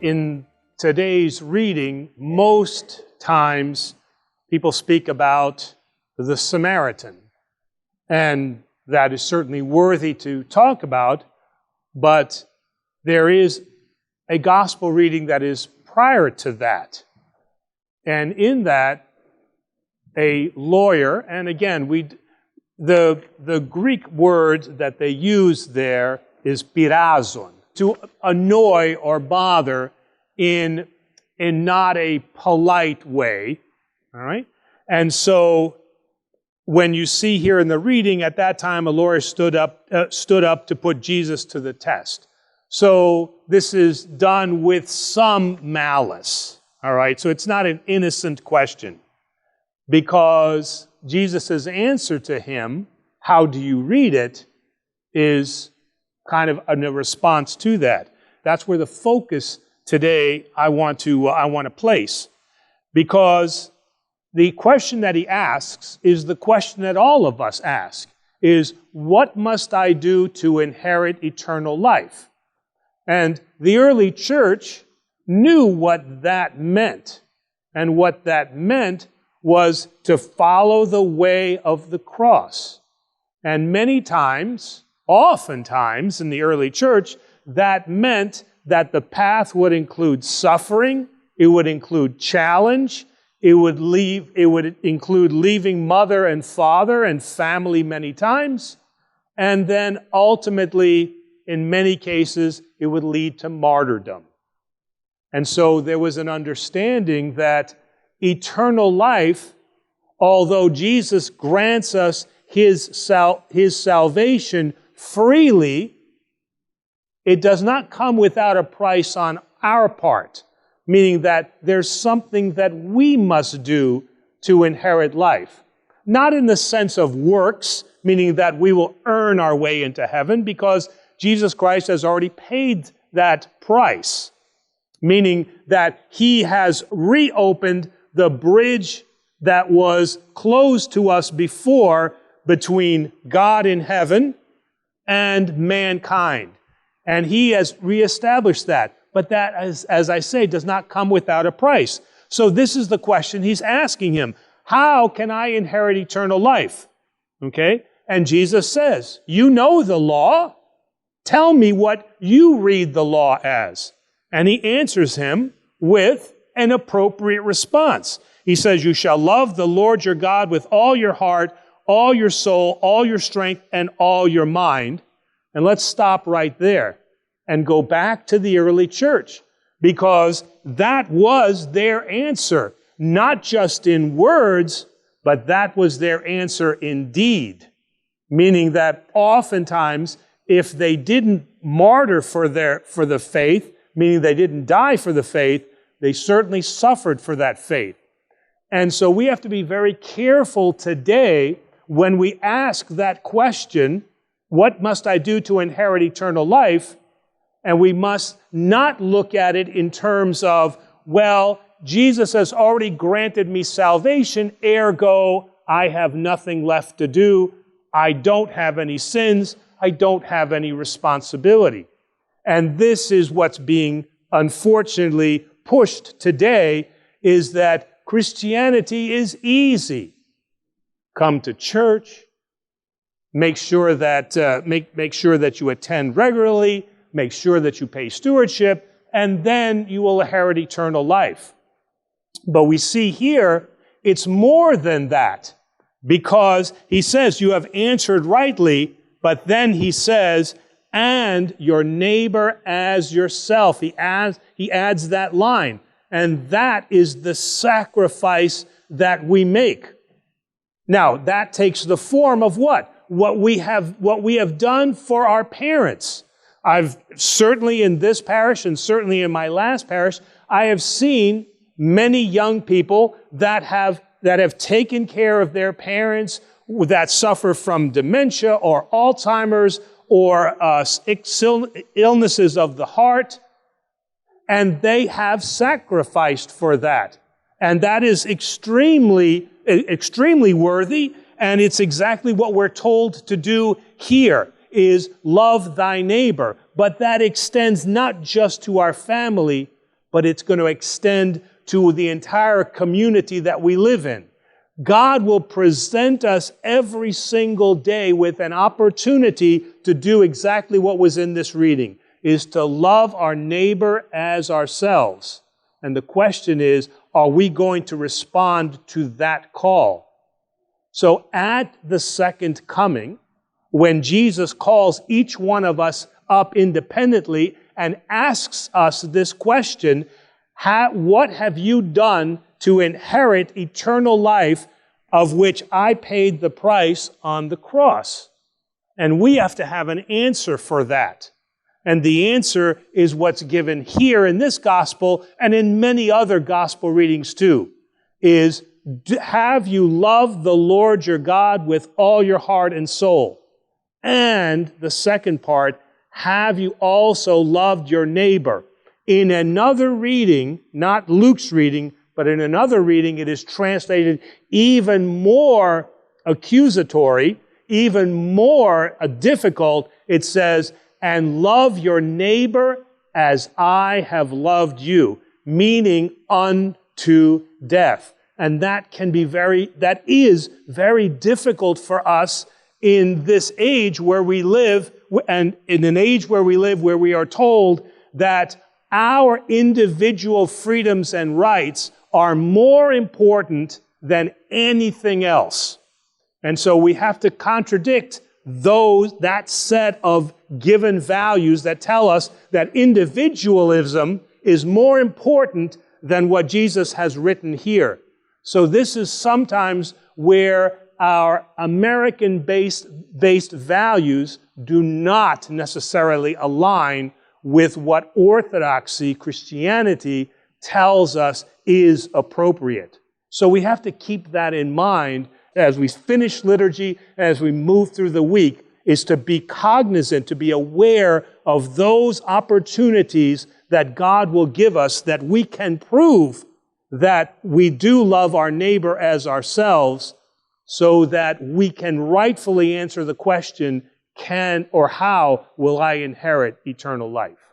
in today's reading, most times people speak about the Samaritan. And that is certainly worthy to talk about, but there is a gospel reading that is prior to that. And in that, a lawyer, and again, the Greek word that they use there is pirazon, to annoy or bother in not a polite way, all right? And so when you see here in the reading, at that time a lawyer stood up to put Jesus to the test. So this is done with some malice, all right? So it's not an innocent question, because Jesus' answer to him, how do you read it, is kind of a response to that. That's where the focus today I want to place, because the question that he asks is the question that all of us ask, is what must I do to inherit eternal life? And the early church knew what that meant. And what that meant was to follow the way of the cross. And many times, oftentimes in the early church, that meant that the path would include suffering, it would include challenge, it would include leaving mother and father and family many times, and then ultimately, in many cases, it would lead to martyrdom. And so there was an understanding that eternal life, although Jesus grants us his salvation freely, it does not come without a price on our part, meaning that there's something that we must do to inherit life. Not in the sense of works, meaning that we will earn our way into heaven, because Jesus Christ has already paid that price, meaning that he has reopened the bridge that was closed to us before between God in heaven and mankind. And he has reestablished that. But that, as I say, does not come without a price. So this is the question he's asking him. How can I inherit eternal life? Okay? And Jesus says, you know the law. Tell me what you read the law as. And he answers him with an appropriate response. He says, you shall love the Lord your God with all your heart, all your soul, all your strength, and all your mind. And let's stop right there and go back to the early church, because that was their answer, not just in words, but that was their answer in deed. Meaning that oftentimes, if they didn't martyr for the faith, meaning they didn't die for the faith, they certainly suffered for that faith. And so we have to be very careful today when we ask that question, what must I do to inherit eternal life? And we must not look at it in terms of, well, Jesus has already granted me salvation, ergo, I have nothing left to do. I don't have any sins. I don't have any responsibility. And this is what's being, unfortunately, pushed today, is that Christianity is easy. Come to church, make sure that you attend regularly, make sure that you pay stewardship, and then you will inherit eternal life. But we see here, it's more than that, because he says, you have answered rightly, but then he says, and your neighbor as yourself. He adds that line. And that is the sacrifice that we make. Now, that takes the form of what? What we have done for our parents. I've certainly in this parish and certainly in my last parish, I have seen many young people that have taken care of their parents that suffer from dementia or Alzheimer's or illnesses of the heart, and they have sacrificed for that. And that is extremely worthy, and it's exactly what we're told to do here, is love thy neighbor. But that extends not just to our family, but it's going to extend to the entire community that we live in. God will present us every single day with an opportunity to do exactly what was in this reading, is to love our neighbor as ourselves. And the question is, are we going to respond to that call? So at the second coming, when Jesus calls each one of us up independently and asks us this question, what have you done to inherit eternal life, of which I paid the price on the cross? And we have to have an answer for that. And the answer is what's given here in this gospel and in many other gospel readings too, is have you loved the Lord your God with all your heart and soul? And the second part, have you also loved your neighbor? In another reading, not Luke's reading, but in another reading, it is translated even more accusatory, even more difficult. It says, and love your neighbor as I have loved you, meaning unto death. And that is very difficult for us in this age where we live, and in an age where we live where we are told that our individual freedoms and rights are more important than anything else. And so we have to contradict that set of given values that tell us that individualism is more important than what Jesus has written here. So this is sometimes where our American-based values do not necessarily align with what Orthodoxy, Christianity, tells us is appropriate. So we have to keep that in mind as we finish liturgy, as we move through the week, is to be cognizant, to be aware of those opportunities that God will give us, that we can prove that we do love our neighbor as ourselves, so that we can rightfully answer the question, can or how will I inherit eternal life?